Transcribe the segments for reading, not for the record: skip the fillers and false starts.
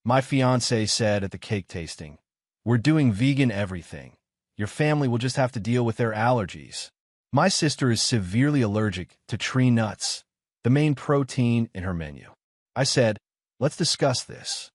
My fiancé said at the cake tasting, "We're doing vegan everything. Your family will just have to deal with their allergies." My sister is severely allergic to tree nuts, the main protein in her menu. I said, "Let's discuss this."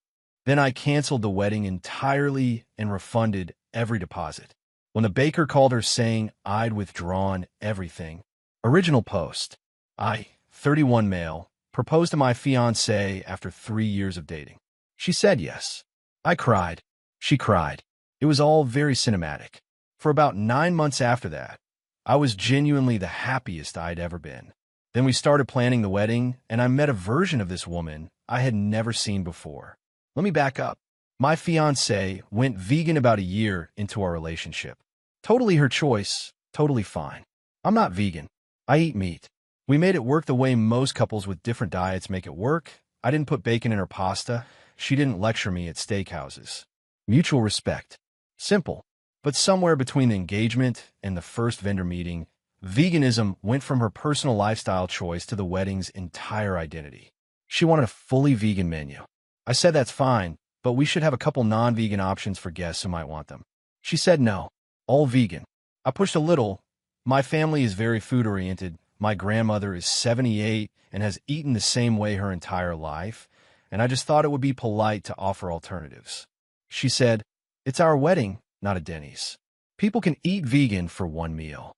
Then I canceled the wedding entirely and refunded every deposit. When the baker called her saying I'd withdrawn everything. Original post. I, 31 male, proposed to my fiancée after 3 years of dating. She said yes. I cried. She cried. It was all very cinematic. For about 9 months after that, I was genuinely the happiest I'd ever been. Then we started planning the wedding, and I met a version of this woman I had never seen before. Let me back up. My fiancée went vegan about a year into our relationship. Totally her choice, totally fine. I'm not vegan. I eat meat. We made it work the way most couples with different diets make it work. I didn't put bacon in her pasta. She didn't lecture me at steakhouses. Mutual respect. Simple. But somewhere between the engagement and the first vendor meeting, veganism went from her personal lifestyle choice to the wedding's entire identity. She wanted a fully vegan menu. I said that's fine, but we should have a couple non-vegan options for guests who might want them. She said no, all vegan. I pushed a little. My family is very food-oriented. My grandmother is 78 and has eaten the same way her entire life, and I just thought it would be polite to offer alternatives. She said, "It's our wedding, not a Denny's. People can eat vegan for one meal."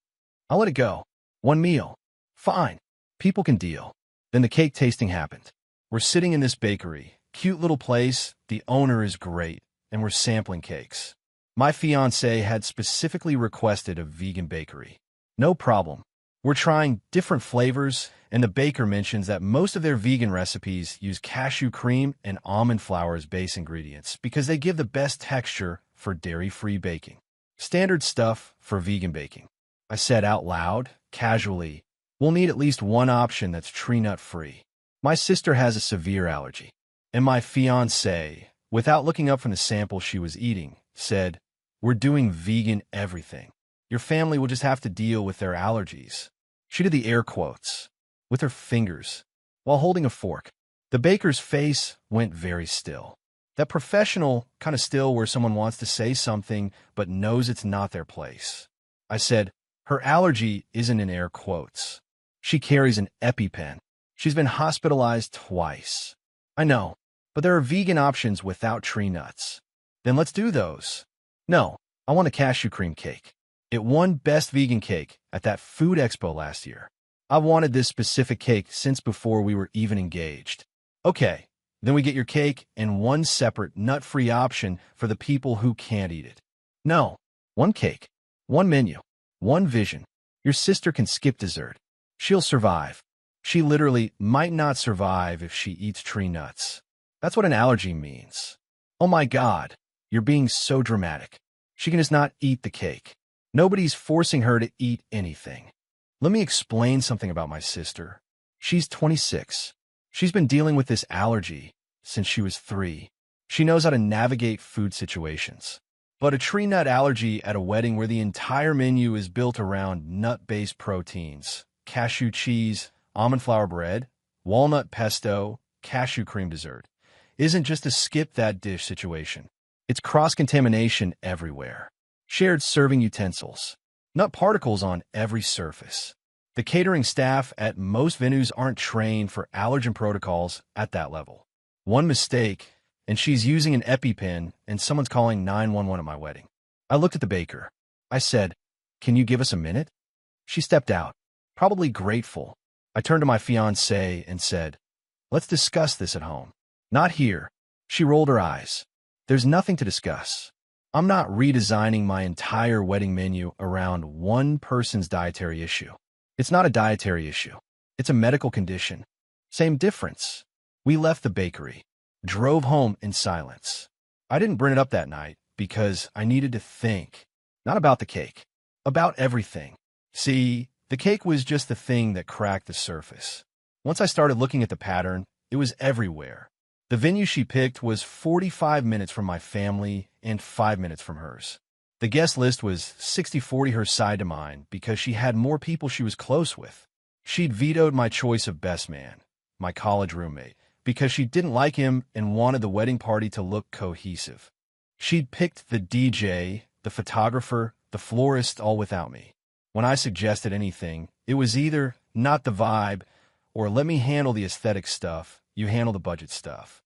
I'll let it go. One meal. Fine. People can deal. Then the cake tasting happened. We're sitting in this bakery. Cute little place. The owner is great, and we're sampling cakes. My fiancé had specifically requested a vegan bakery. No problem. We're trying different flavors, and the baker mentions that most of their vegan recipes use cashew cream and almond flour as base ingredients because they give the best texture for dairy-free baking. Standard stuff for vegan baking. I said out loud, casually, "We'll need at least one option that's tree nut free." My sister has a severe allergy, and my fiancé, without looking up from the sample she was eating, said, "We're doing vegan everything. Your family will just have to deal with their allergies." She did the air quotes with her fingers while holding a fork. The baker's face went very still. That professional kind of still where someone wants to say something but knows it's not their place. I said, "Her allergy isn't in air quotes. She carries an EpiPen. She's been hospitalized twice." "I know, but there are vegan options without tree nuts." "Then let's do those." "No, I want a cashew cream cake. It won Best Vegan Cake at that food expo last year. I've wanted this specific cake since before we were even engaged." "Okay, then we get your cake and one separate nut-free option for the people who can't eat it." "No, one cake, one menu, one vision. Your sister can skip dessert. She'll survive. She literally might not survive if she eats tree nuts. That's what an allergy means." "Oh my God, you're being so dramatic. She can just not eat the cake. Nobody's forcing her to eat anything." Let me explain something about my sister. She's 26. She's been dealing with this allergy since she was 3. She knows how to navigate food situations. But a tree nut allergy at a wedding where the entire menu is built around nut-based proteins, cashew cheese, almond flour bread, walnut pesto, cashew cream dessert, isn't just a skip that dish situation. It's cross-contamination everywhere. Shared serving utensils. Nut particles on every surface. The catering staff at most venues aren't trained for allergen protocols at that level. One mistake, and she's using an EpiPen, and someone's calling 911 at my wedding. I looked at the baker. I said, "Can you give us a minute?" She stepped out, probably grateful. I turned to my fiancée and said, "Let's discuss this at home." "Not here." She rolled her eyes. "There's nothing to discuss. I'm not redesigning my entire wedding menu around one person's dietary issue. It's not a dietary issue. It's a medical condition. Same difference." We left the bakery, drove home in silence. I didn't bring it up that night because I needed to think, not about the cake, about everything. See, the cake was just the thing that cracked the surface. Once I started looking at the pattern, it was everywhere. The venue she picked was 45 minutes from my family and 5 minutes from hers. The guest list was 60-40 her side to mine because she had more people she was close with. She'd vetoed my choice of best man, my college roommate, because she didn't like him and wanted the wedding party to look cohesive. She'd picked the DJ, the photographer, the florist all without me. When I suggested anything, it was either not the vibe or let me handle the aesthetic stuff, you handle the budget stuff.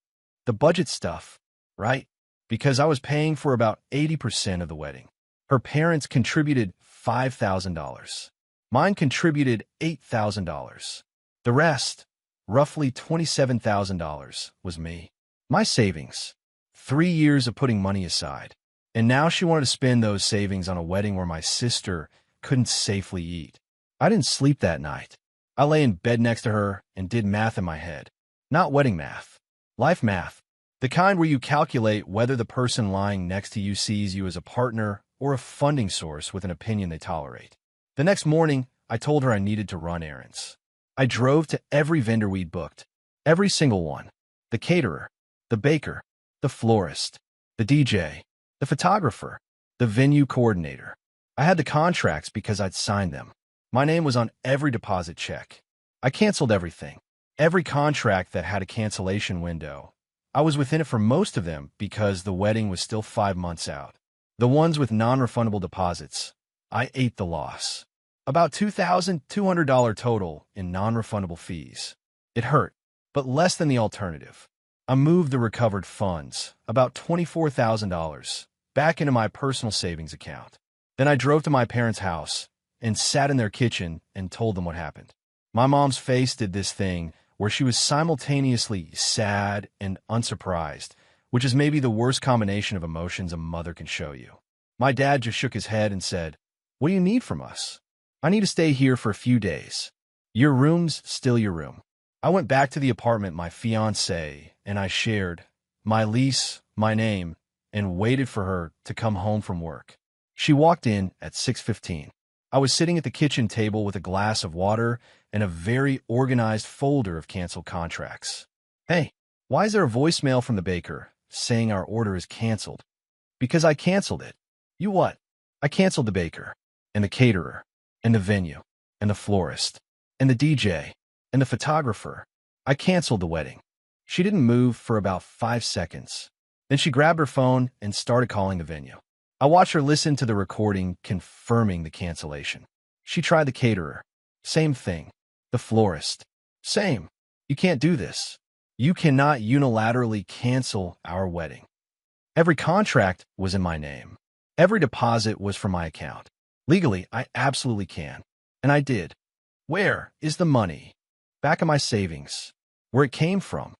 The budget stuff, right? Because I was paying for about 80% of the wedding. Her parents contributed $5,000. Mine contributed $8,000. The rest, roughly $27,000, was me. My savings. 3 years of putting money aside. And now she wanted to spend those savings on a wedding where my sister couldn't safely eat. I didn't sleep that night. I lay in bed next to her and did math in my head. Not wedding math. Life math. The kind where you calculate whether the person lying next to you sees you as a partner or a funding source with an opinion they tolerate. The next morning, I told her I needed to run errands. I drove to every vendor we'd booked. Every single one. The caterer, the baker, the florist, the DJ, the photographer, the venue coordinator. I had the contracts because I'd signed them. My name was on every deposit check. I canceled everything. Every contract that had a cancellation window. I was within it for most of them because the wedding was still 5 months out. The ones with non-refundable deposits, I ate the loss. About $2,200 total in non-refundable fees. It hurt, but less than the alternative. I moved the recovered funds, about $24,000, back into my personal savings account. Then I drove to my parents' house and sat in their kitchen and told them what happened. My mom's face did this thing where she was simultaneously sad and unsurprised, which is maybe the worst combination of emotions a mother can show you. My dad just shook his head and said, "What do you need from us?" "I need to stay here for a few days." "Your room's still your room." I went back to the apartment my fiancée and I shared, my lease, my name, and waited for her to come home from work. She walked in at 6:15. I was sitting at the kitchen table with a glass of water and a very organized folder of canceled contracts. "Hey, why is there a voicemail from the baker saying our order is canceled?" "Because I canceled it." "You what?" "I canceled the baker, and the caterer, and the venue, and the florist, and the DJ, and the photographer. I canceled the wedding." She didn't move for about 5 seconds. Then she grabbed her phone and started calling the venue. I watched her listen to the recording confirming the cancellation. She tried the caterer. Same thing. The florist. Same. "You can't do this. You cannot unilaterally cancel our wedding." Every contract was in my name. Every deposit was from my account. Legally, I absolutely can. And I did. Where is the money? Back in my savings. Where it came from.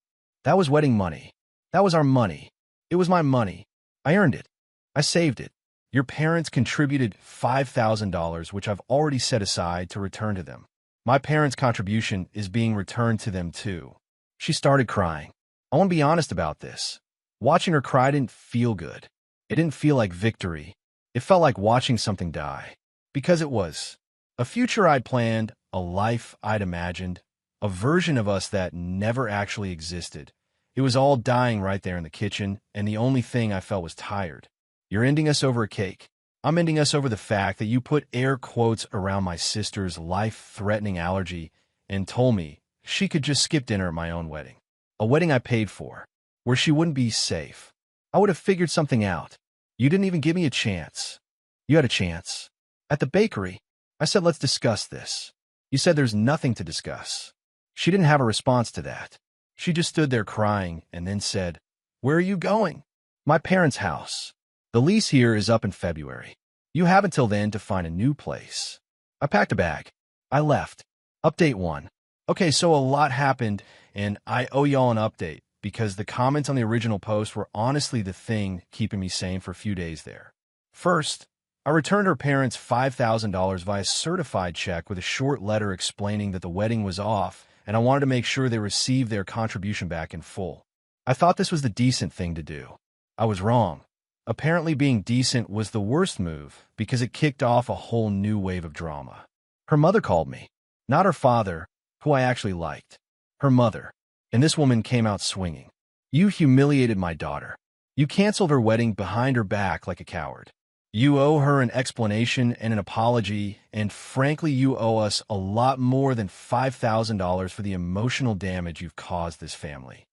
That was wedding money. That was our money. It was my money. I earned it. I saved it. Your parents contributed $5,000, which I've already set aside to return to them. My parents' contribution is being returned to them too. She started crying. I want to be honest about this. Watching her cry didn't feel good. It didn't feel like victory. It felt like watching something die. Because it was. A future I'd planned, a life I'd imagined, a version of us that never actually existed. It was all dying right there in the kitchen, and the only thing I felt was tired. You're ending us over a cake. I'm ending us over the fact that you put air quotes around my sister's life-threatening allergy and told me she could just skip dinner at my own wedding. A wedding I paid for, where she wouldn't be safe. I would have figured something out. You didn't even give me a chance. You had a chance. At the bakery, I said, let's discuss this. You said there's nothing to discuss. She didn't have a response to that. She just stood there crying and then said, where are you going? My parents' house. The lease here is up in February. You have until then to find a new place. I packed a bag. I left. Update 1. Okay, so a lot happened, and I owe y'all an update because the comments on the original post were honestly the thing keeping me sane for a few days there. First, I returned her parents $5,000 via certified check with a short letter explaining that the wedding was off, and I wanted to make sure they received their contribution back in full. I thought this was the decent thing to do. I was wrong. Apparently being decent was the worst move because it kicked off a whole new wave of drama. Her mother called me. Not her father, who I actually liked. Her mother. And this woman came out swinging. You humiliated my daughter. You canceled her wedding behind her back like a coward. You owe her an explanation and an apology, and frankly, you owe us a lot more than $5,000 for the emotional damage you've caused this family.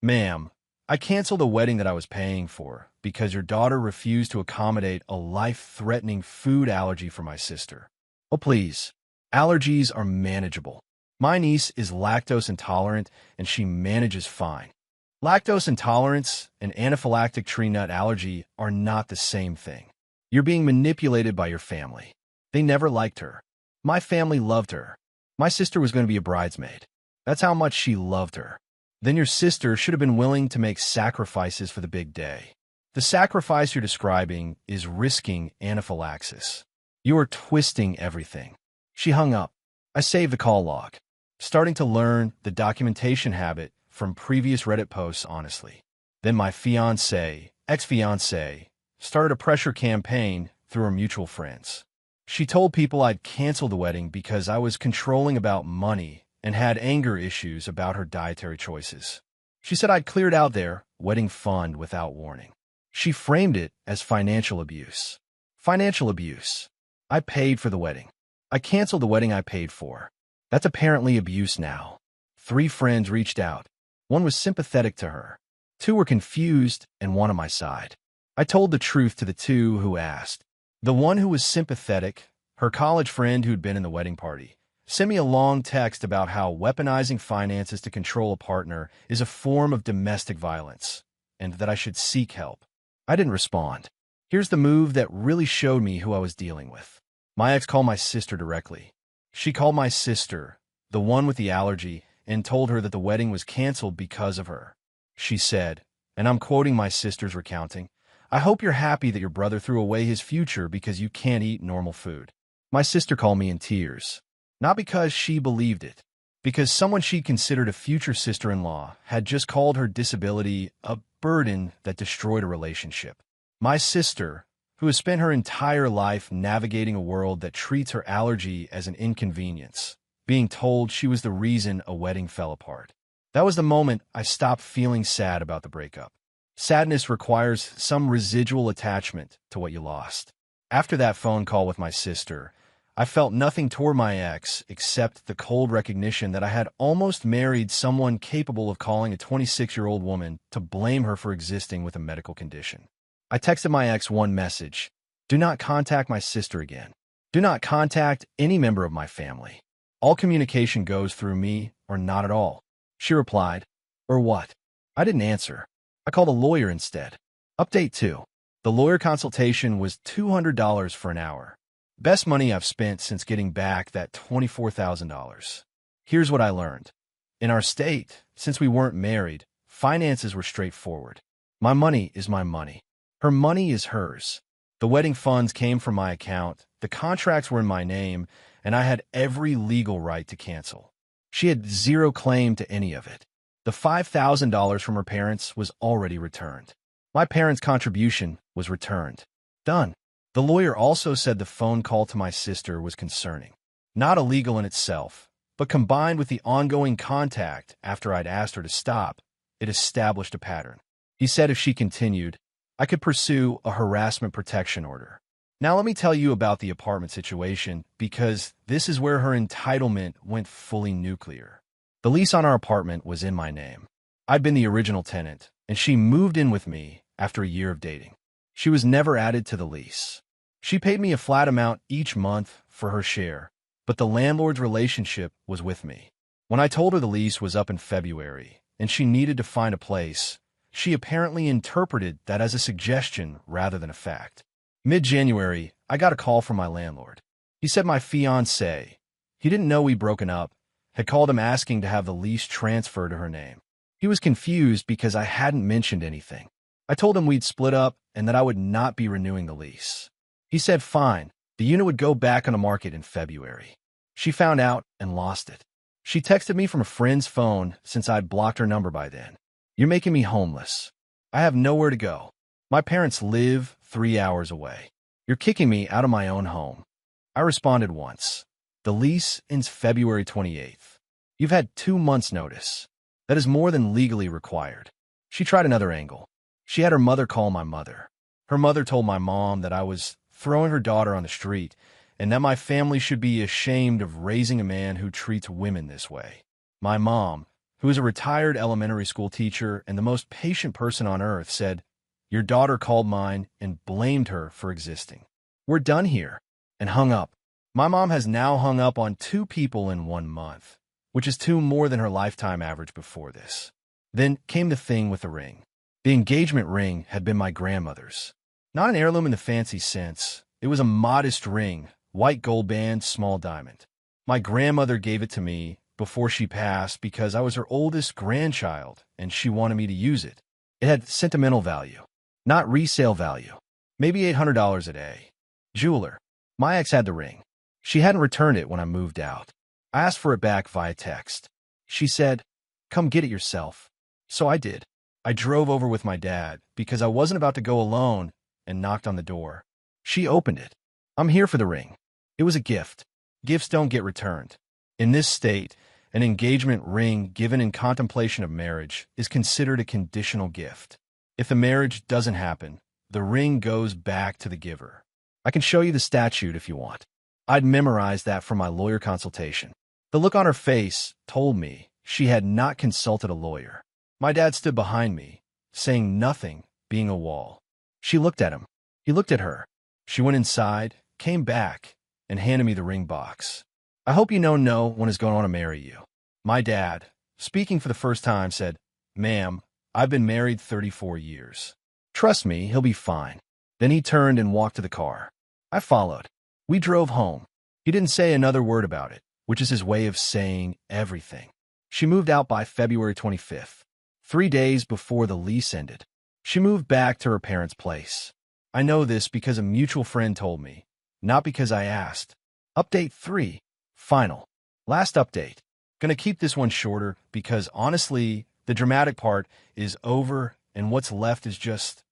Ma'am, I canceled a wedding that I was paying for because your daughter refused to accommodate a life-threatening food allergy for my sister. Oh, please. Allergies are manageable. My niece is lactose intolerant, and she manages fine. Lactose intolerance and anaphylactic tree nut allergy are not the same thing. You're being manipulated by your family. They never liked her. My family loved her. My sister was going to be a bridesmaid. That's how much she loved her. Then your sister should have been willing to make sacrifices for the big day. The sacrifice you're describing is risking anaphylaxis. You are twisting everything. She hung up. I saved the call log, starting to learn the documentation habit from previous Reddit posts honestly. Then my fiancée, ex-fiancée, started a pressure campaign through her mutual friends. She told people I'd canceled the wedding because I was controlling about money and had anger issues about her dietary choices. She said I'd cleared out their wedding fund without warning. She framed it as financial abuse. Financial abuse. I paid for the wedding. I canceled the wedding I paid for. That's apparently abuse now. 3 friends reached out. 1 was sympathetic to her. 2 were confused and 1 on my side. I told the truth to the 2 who asked. The 1 who was sympathetic, her college friend who'd been in the wedding party, sent me a long text about how weaponizing finances to control a partner is a form of domestic violence, and that I should seek help. I didn't respond. Here's the move that really showed me who I was dealing with. My ex called my sister directly. She called my sister, the one with the allergy, and told her that the wedding was canceled because of her. She said, and I'm quoting my sister's recounting, "I hope you're happy that your brother threw away his future because you can't eat normal food." My sister called me in tears. Not because she believed it, because someone she considered a future sister-in-law had just called her disability a burden that destroyed a relationship. My sister, who has spent her entire life navigating a world that treats her allergy as an inconvenience, being told she was the reason a wedding fell apart. That was the moment I stopped feeling sad about the breakup. Sadness requires some residual attachment to what you lost. After that phone call with my sister, I felt nothing toward my ex except the cold recognition that I had almost married someone capable of calling a 26-year-old woman to blame her for existing with a medical condition. I texted my ex one message: "Do not contact my sister again. Do not contact any member of my family. All communication goes through me or not at all." She replied, "Or what?" I didn't answer. I called a lawyer instead. Update 2. The lawyer consultation was $200 for an hour. Best money I've spent since getting back that $24,000. Here's what I learned. In our state, since we weren't married, finances were straightforward. My money is my money. Her money is hers. The wedding funds came from my account, the contracts were in my name, and I had every legal right to cancel. She had zero claim to any of it. The $5,000 from her parents was already returned. My parents' contribution was returned. Done. The lawyer also said the phone call to my sister was concerning. Not illegal in itself, but combined with the ongoing contact after I'd asked her to stop, it established a pattern. He said if she continued, I could pursue a harassment protection order. Now let me tell you about the apartment situation, because this is where her entitlement went fully nuclear. The lease on our apartment was in my name. I'd been the original tenant, and she moved in with me after a year of dating. She was never added to the lease. She paid me a flat amount each month for her share, but the landlord's relationship was with me. When I told her the lease was up in February and she needed to find a place, she apparently interpreted that as a suggestion rather than a fact. Mid-January, I got a call from my landlord. He said my fiancée, he didn't know we'd broken up, had called him asking to have the lease transferred to her name. He was confused because I hadn't mentioned anything. I told him we'd split up and that I would not be renewing the lease. He said fine, the unit would go back on the market in February. She found out and lost it. She texted me from a friend's phone since I'd blocked her number by then. "You're making me homeless. I have nowhere to go. My parents live 3 hours away. You're kicking me out of my own home." I responded once. "The lease ends February 28th. You've had 2 months' notice. That is more than legally required." She tried another angle. She had her mother call my mother. Her mother told my mom that I was throwing her daughter on the street and that my family should be ashamed of raising a man who treats women this way. My mom, who is a retired elementary school teacher and the most patient person on earth, said, "Your daughter called mine and blamed her for existing. We're done here," and hung up. My mom has now hung up on 2 people in 1 month, which is 2 more than her lifetime average before this. Then came the thing with the ring. The engagement ring had been my grandmother's. Not an heirloom in the fancy sense. It was a modest ring, white gold band, small diamond. My grandmother gave it to me before she passed because I was her oldest grandchild and she wanted me to use it. It had sentimental value, not resale value. Maybe $800 a day. Jeweler. My ex had the ring. She hadn't returned it when I moved out. I asked for it back via text. She said, "Come get it yourself." So I did. I drove over with my dad because I wasn't about to go alone and knocked on the door. She opened it. "I'm here for the ring." It was a gift. Gifts don't get returned. In this state, an engagement ring given in contemplation of marriage is considered a conditional gift. If the marriage doesn't happen, the ring goes back to the giver. I can show you the statute if you want. I'd memorized that from my lawyer consultation. The look on her face told me she had not consulted a lawyer. My dad stood behind me, saying nothing, being a wall. She looked at him. He looked at her. She went inside, came back, and handed me the ring box. "I hope you know no one is going to want to marry you." My dad, speaking for the first time, said, "Ma'am, I've been married 34 years. Trust me, he'll be fine." Then he turned and walked to the car. I followed. We drove home. He didn't say another word about it, which is his way of saying everything. She moved out by February 25th, 3 days before the lease ended. She moved back to her parents' place. I know this because a mutual friend told me, not because I asked. Update 3. Final. Last update. Gonna keep this one shorter because honestly, the dramatic part is over and what's left is just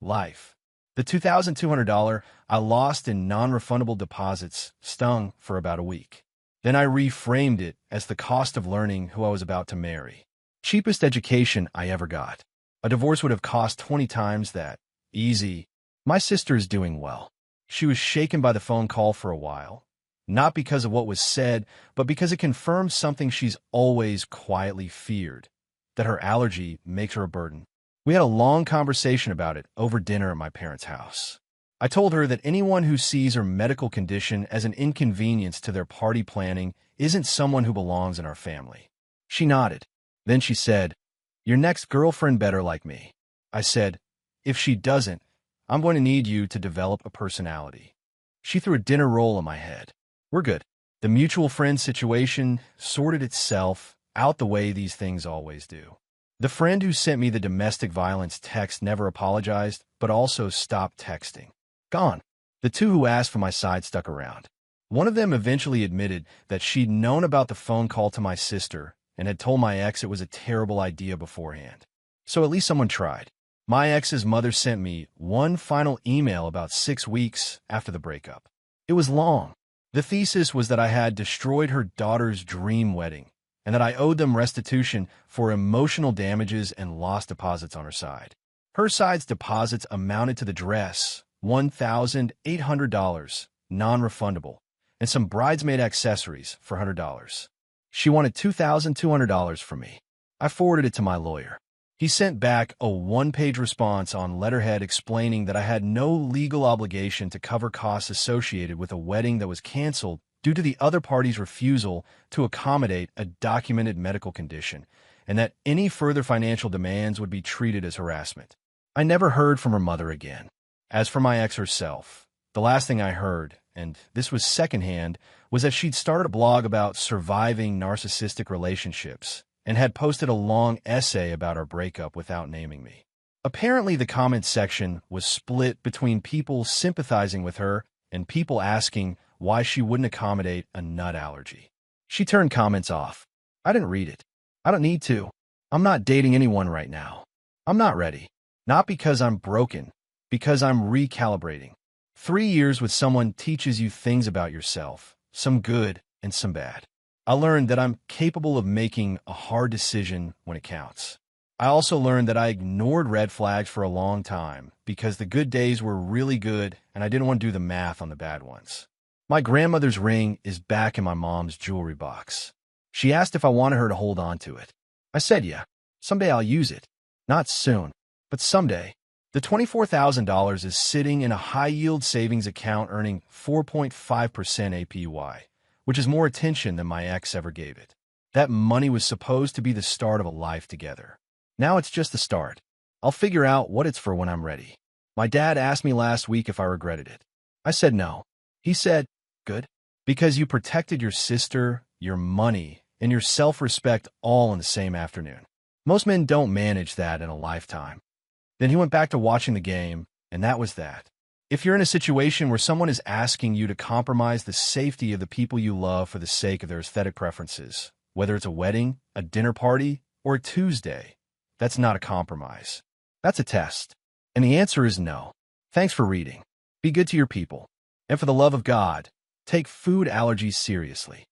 life. The $2,200 I lost in non-refundable deposits stung for about a week. Then I reframed it as the cost of learning who I was about to marry. Cheapest education I ever got. A divorce would have cost 20 times that. Easy. My sister is doing well. She was shaken by the phone call for a while. Not because of what was said, but because it confirmed something she's always quietly feared, that her allergy makes her a burden. We had a long conversation about it over dinner at my parents' house. I told her that anyone who sees her medical condition as an inconvenience to their party planning isn't someone who belongs in our family. She nodded. Then she said, "Your next girlfriend better like me." I said, "If she doesn't, I'm going to need you to develop a personality." She threw a dinner roll on my head. We're good. The mutual friend situation sorted itself out the way these things always do. The friend who sent me the domestic violence text never apologized, but also stopped texting. Gone. The 2 who asked for my side stuck around. One of them eventually admitted that she'd known about the phone call to my sister and had told my ex it was a terrible idea beforehand. So at least someone tried. My ex's mother sent me one final email about 6 weeks after the breakup. It was long. The thesis was that I had destroyed her daughter's dream wedding and that I owed them restitution for emotional damages and lost deposits on her side. Her side's deposits amounted to the dress, $1,800, non-refundable, and some bridesmaid accessories for $100. She wanted $2,200 from me. I forwarded it to my lawyer. He sent back a 1-page response on letterhead explaining that I had no legal obligation to cover costs associated with a wedding that was canceled due to the other party's refusal to accommodate a documented medical condition, and that any further financial demands would be treated as harassment. I never heard from her mother again. As for my ex herself, the last thing I heard, and this was secondhand, was that she'd started a blog about surviving narcissistic relationships and had posted a long essay about our breakup without naming me. Apparently, the comment section was split between people sympathizing with her and people asking why she wouldn't accommodate a nut allergy. She turned comments off. I didn't read it. I don't need to. I'm not dating anyone right now. I'm not ready. Not because I'm broken, because I'm recalibrating. 3 years with someone teaches you things about yourself, some good and some bad. I learned that I'm capable of making a hard decision when it counts. I also learned that I ignored red flags for a long time because the good days were really good and I didn't want to do the math on the bad ones. My grandmother's ring is back in my mom's jewelry box. She asked if I wanted her to hold on to it. I said, yeah, someday I'll use it. Not soon, but someday. The $24,000 is sitting in a high-yield savings account earning 4.5% APY, which is more attention than my ex ever gave it. That money was supposed to be the start of a life together. Now it's just the start. I'll figure out what it's for when I'm ready. My dad asked me last week if I regretted it. I said no. He said, good, because you protected your sister, your money, and your self-respect all in the same afternoon. Most men don't manage that in a lifetime. Then he went back to watching the game, and that was that. If you're in a situation where someone is asking you to compromise the safety of the people you love for the sake of their aesthetic preferences, whether it's a wedding, a dinner party, or a Tuesday, that's not a compromise. That's a test. And the answer is no. Thanks for reading. Be good to your people. And for the love of God, take food allergies seriously.